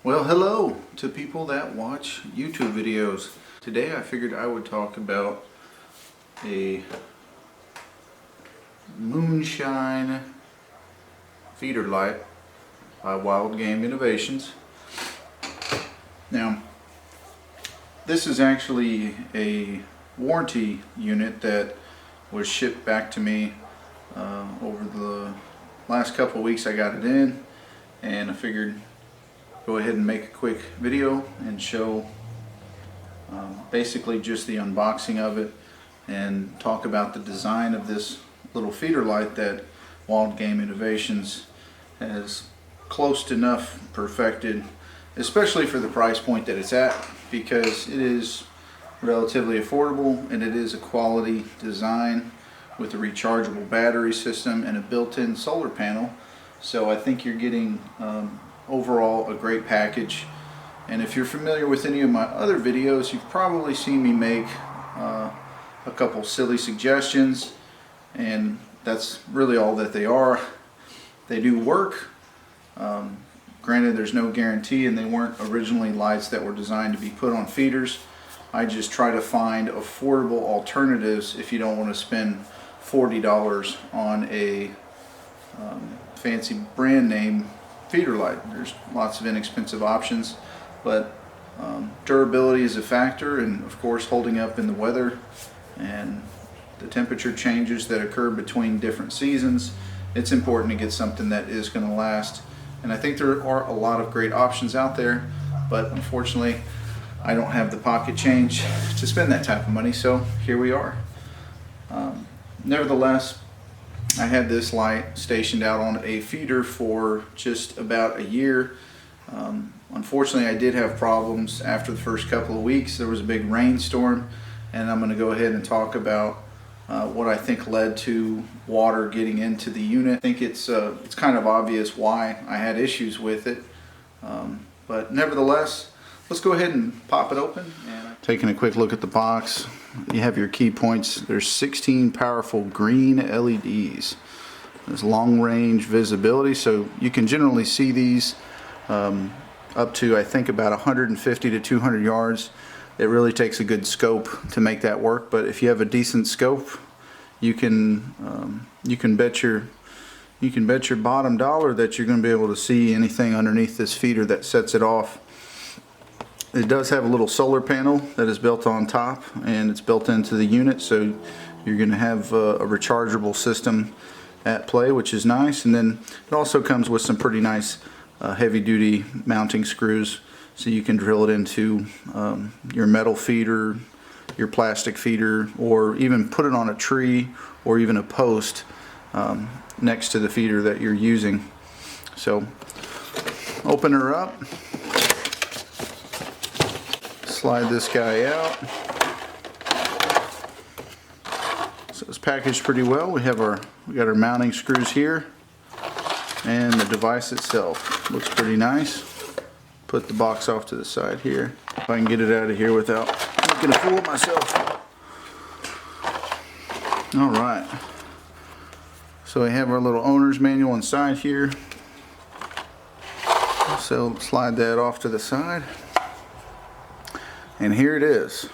Well, hello to people that watch YouTube videos. Today I figured I would talk about a Moonshine feeder light by Wildgame Innovations. Now, this is actually a warranty unit that was shipped back to me over the last couple of weeks. I got it in, and I figured go ahead and make a quick video and show basically just the unboxing of it and talk about the design of this little feeder light that Wildgame Innovations has close enough perfected, especially for the price point that it's at, because it is relatively affordable and it is a quality design with a rechargeable battery system and a built-in solar panel. So I think you're getting overall a great package. And if you're familiar with any of my other videos, you've probably seen me make a couple silly suggestions, and that's really all that they are. They do work. Granted, there's no guarantee, and they weren't originally lights that were designed to be put on feeders. I just try to find affordable alternatives if you don't want to spend $40 on a fancy brand name feeder light. There's lots of inexpensive options, but durability is a factor, and of course holding up in the weather and the temperature changes that occur between different seasons, it's important to get something that is going to last. And I think there are a lot of great options out there, but unfortunately I don't have the pocket change to spend that type of money, so here we are. Nevertheless, I had this light stationed out on a feeder for just about a year. Unfortunately, I did have problems after the first couple of weeks. There was a big rainstorm, and I'm going to go ahead and talk about what I think led to water getting into the unit. I think it's kind of obvious why I had issues with it, but nevertheless, let's go ahead and pop it open. Taking a quick look at the box, you have your key points. There's 16 powerful green LEDs. There's long range visibility, so you can generally see these up to, I think, about 150 to 200 yards. It really takes a good scope to make that work, but if you have a decent scope, you can bet your bottom dollar that you're going to be able to see anything underneath this feeder that sets it off. It does have a little solar panel that is built on top, and it's built into the unit, so you're going to have a rechargeable system at play, which is nice. And then it also comes with some pretty nice heavy-duty mounting screws, so you can drill it into your metal feeder, your plastic feeder, or even put it on a tree or even a post next to the feeder that you're using. So open her up. Slide this guy out. So it's packaged pretty well. We got our mounting screws here, and the device itself looks pretty nice. Put the box off to the side here. If I can get it out of here without making a fool of myself. All right. So we have our little owner's manual inside here. So slide that off to the side. And here it is.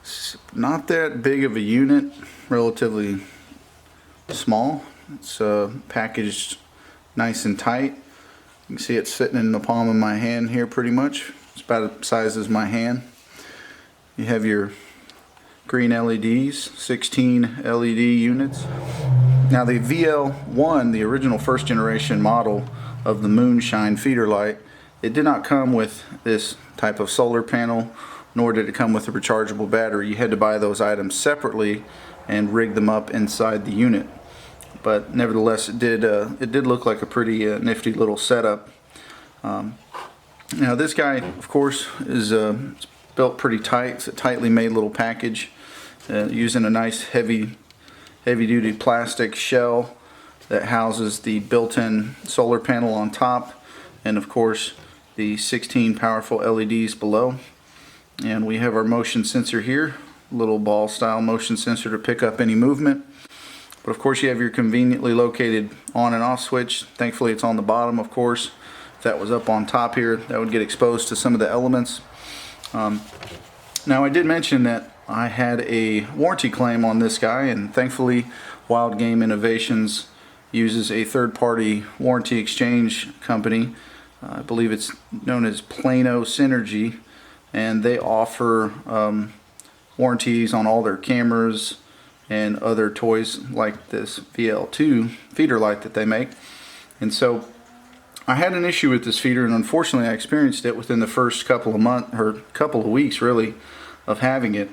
It's not that big of a unit, relatively small. It's packaged nice and tight. You can see it's fitting in the palm of my hand here pretty much. It's about the size as my hand. You have your green LEDs, 16 LED units. Now the VL1, the original first generation model of the Moonshine feeder light, it did not come with this type of solar panel, nor did it come with a rechargeable battery. You had to buy those items separately and rig them up inside the unit. But nevertheless, it did look like a pretty nifty little setup. Now this guy, of course, is built pretty tight. It's a tightly made little package using a nice heavy-duty plastic shell that houses the built-in solar panel on top, and of course the 16 powerful LEDs below. And we have our motion sensor here, little ball style motion sensor to pick up any movement. But of course you have your conveniently located on and off switch. Thankfully it's on the bottom, of course, that was up on top here, that would get exposed to some of the elements. Now I did mention that I had a warranty claim on this guy, and thankfully Wildgame Innovations uses a third-party warranty exchange company. I believe it's known as Plano Synergy, and they offer warranties on all their cameras and other toys like this VL2 feeder light that they make. And so I had an issue with this feeder, and unfortunately I experienced it within the first couple of months, or couple of weeks really, of having it.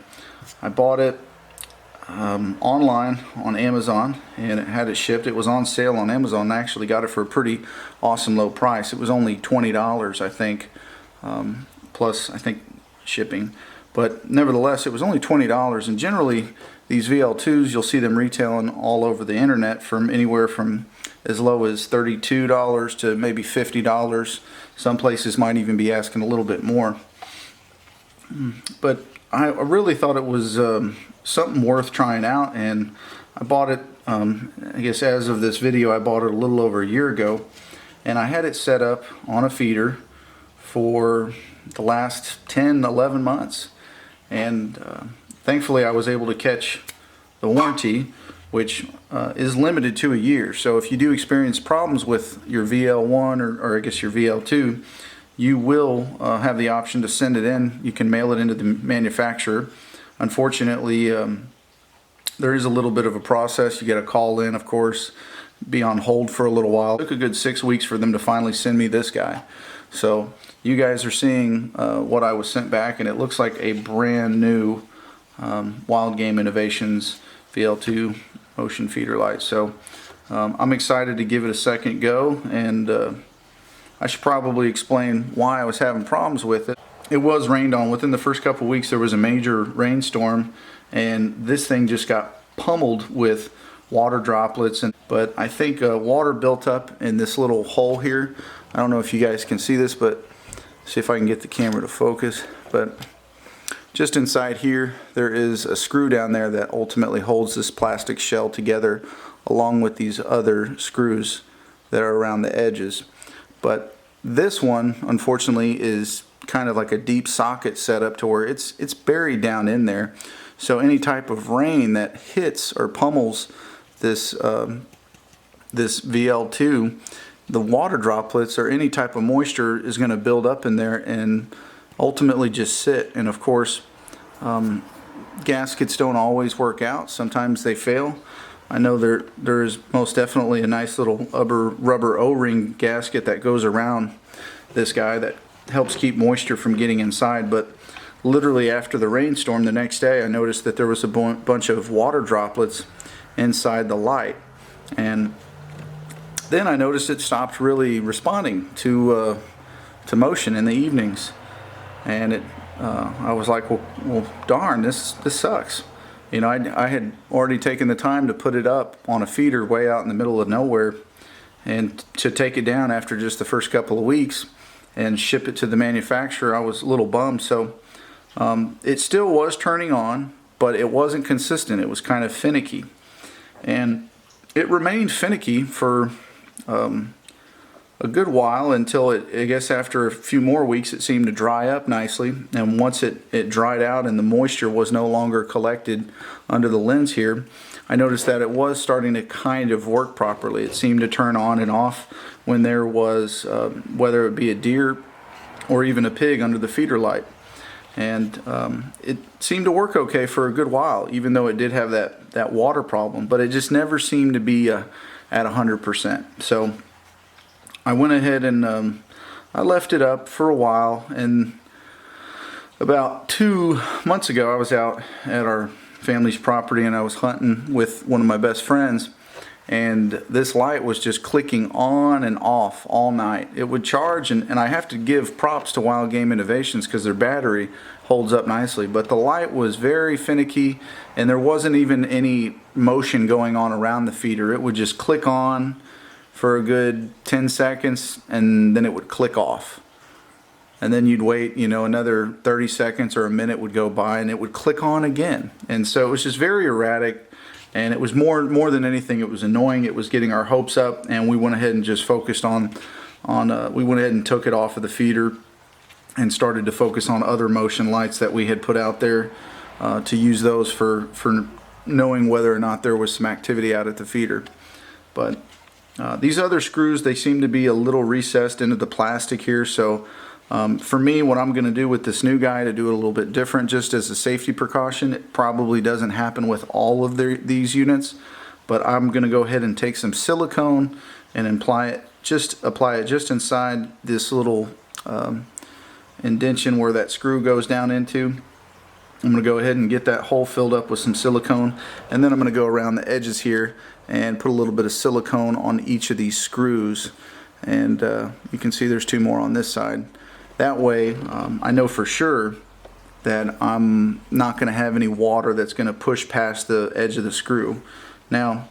I bought it online on Amazon, and it had it shipped. It was on sale on Amazon, and I actually got it for a pretty awesome low price. It was only $20, I think, plus I think shipping. But nevertheless, it was only $20, and generally these VL2s, you'll see them retailing all over the internet from anywhere from as low as $32 to maybe $50. Some places might even be asking a little bit more. But I really thought it was something worth trying out, and I bought it, I guess as of this video, I bought it a little over a year ago, and I had it set up on a feeder for the last 10-11 months, and thankfully I was able to catch the warranty, which is limited to a year. So if you do experience problems with your VL1 or I guess your VL2, you will have the option to send it in. You can mail it into the manufacturer. Unfortunately, there is a little bit of a process. You got to call in, of course, be on hold for a little while. It took a good 6 weeks for them to finally send me this guy. So you guys are seeing what I was sent back, and it looks like a brand new Wildgame Innovations VL2 motion feeder light. So I'm excited to give it a second go, and I should probably explain why I was having problems with it. It was rained on. Within the first couple weeks there was a major rainstorm, and this thing just got pummeled with water droplets. But I think water built up in this little hole here. I don't know if you guys can see this, but see if I can get the camera to focus. But just inside here there is a screw down there that ultimately holds this plastic shell together, along with these other screws that are around the edges. But this one unfortunately is kind of like a deep socket setup to where it's buried down in there. So any type of rain that hits or pummels this this VL2, the water droplets or any type of moisture is going to build up in there and ultimately just sit. And of course, gaskets don't always work out. Sometimes they fail. I know there is most definitely a nice little rubber O-ring gasket that goes around this guy that helps keep moisture from getting inside. But literally after the rainstorm the next day, I noticed that there was a bunch of water droplets inside the light, and then I noticed it stopped really responding to motion in the evenings, and I was like, well darn, this sucks. You know, I had already taken the time to put it up on a feeder way out in the middle of nowhere, and to take it down after just the first couple of weeks and ship it to the manufacturer, I was a little bummed. So it still was turning on, but it wasn't consistent. It was kind of finicky, and it remained finicky for a good while until I guess after a few more weeks it seemed to dry up nicely. And once it dried out and the moisture was no longer collected under the lens here, I noticed that it was starting to kind of work properly. It seemed to turn on and off when there was whether it be a deer or even a pig under the feeder light. And it seemed to work okay for a good while, even though it did have that water problem, but it just never seemed to be at 100%. So I went ahead and I left it up for a while, and about 2 months ago I was out at our family's property and I was hunting with one of my best friends, and this light was just clicking on and off all night. It would charge, and I have to give props to Wildgame Innovations because their battery holds up nicely, but the light was very finicky and there wasn't even any motion going on around the feeder. It would just click on for a good 10 seconds and then it would click off, and then you'd wait, you know, another 30 seconds or a minute would go by and it would click on again. And so it was just very erratic, and it was more than anything, it was annoying. It was getting our hopes up, and we went ahead and just focused on we went ahead and took it off of the feeder and started to focus on other motion lights that we had put out there to use those for knowing whether or not there was some activity out at the feeder. But these other screws, they seem to be a little recessed into the plastic here, so for me, what I'm going to do with this new guy to do it a little bit different, just as a safety precaution, it probably doesn't happen with all of these units, but I'm going to go ahead and take some silicone and apply it just inside this little indentation where that screw goes down into. I'm going to go ahead and get that hole filled up with some silicone, and then I'm going to go around the edges here and put a little bit of silicone on each of these screws. And you can see there's 2 more on this side. That way I know for sure that I'm not going to have any water that's going to push past the edge of the screw. Now,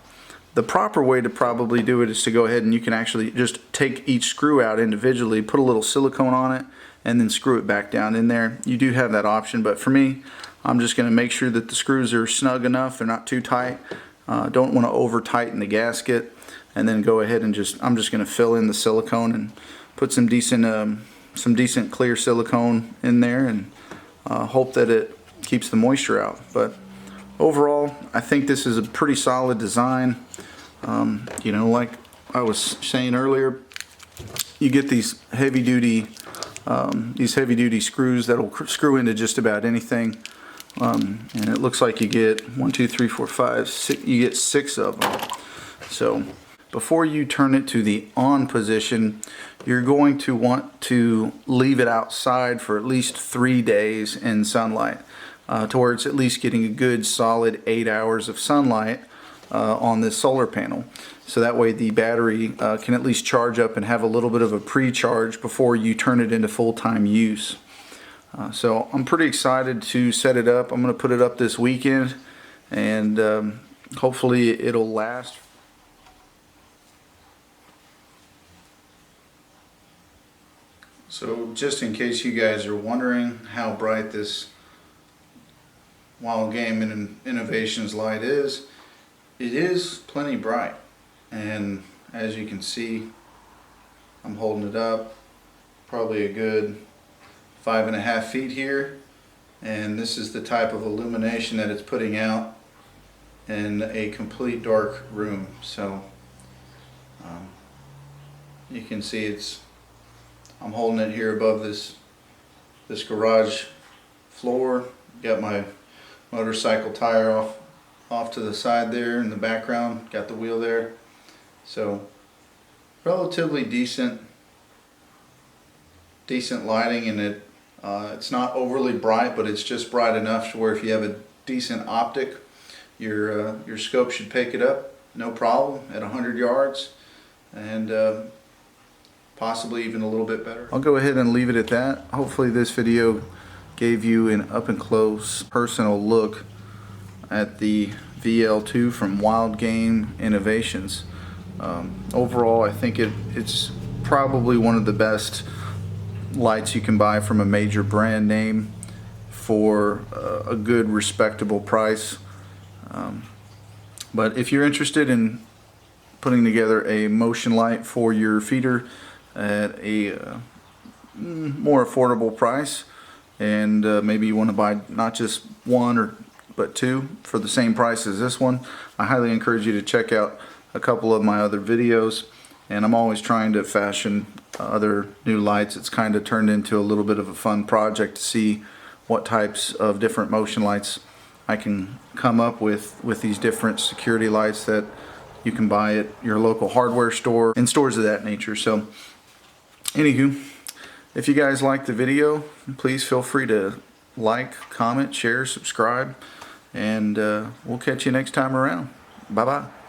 the proper way to probably do it is to go ahead and you can actually just take each screw out individually, put a little silicone on it, and then screw it back down in there. You do have that option, but for me, I'm just going to make sure that the screws are snug enough, they're not too tight. Don't want to over tighten the gasket, and then go ahead and I'm just going to fill in the silicone and put some decent clear silicone in there, and hope that it keeps the moisture out. But overall, I think this is a pretty solid design. You know, like I was saying earlier, you get these heavy duty screws that'll screw into just about anything, and it looks like you get 1, 2, 3, 4, 5, 6. You get 6 of them. So before you turn it to the on position, you're going to want to leave it outside for at least 3 days in sunlight, towards at least getting a good solid 8 hours of sunlight on this solar panel. So that way the battery can at least charge up and have a little bit of a pre-charge before you turn it into full-time use. So I'm pretty excited to set it up. I'm going to put it up this weekend, and hopefully it'll last. So just in case you guys are wondering how bright this Wildgame Innovations light is, it is plenty bright. And as you can see, I'm holding it up probably a good 5.5 feet here, and this is the type of illumination that it's putting out in a complete dark room. So you can see I'm holding it here above this garage floor. Got my motorcycle tire off to the side there in the background. Got the wheel there. So relatively decent lighting, and it's not overly bright, but it's just bright enough to where if you have a decent optic, your scope should pick it up no problem at 100 yards, and possibly even a little bit better. I'll go ahead and leave it at that. Hopefully this video gave you an up and close personal look at the VL2 from Wildgame Innovations. Overall, I think it's probably one of the best lights you can buy from a major brand name for a good respectable price. But if you're interested in putting together a motion light for your feeder at a more affordable price, and maybe you want to buy not just one but 2 for the same price as this one, I highly encourage you to check out a couple of my other videos. And I'm always trying to fashion other new lights. It's kind of turned into a little bit of a fun project to see what types of different motion lights I can come up with these different security lights that you can buy at your local hardware store and stores of that nature. So anywho, if you guys like the video, please feel free to like, comment, share, subscribe, and we'll catch you next time around. Bye bye.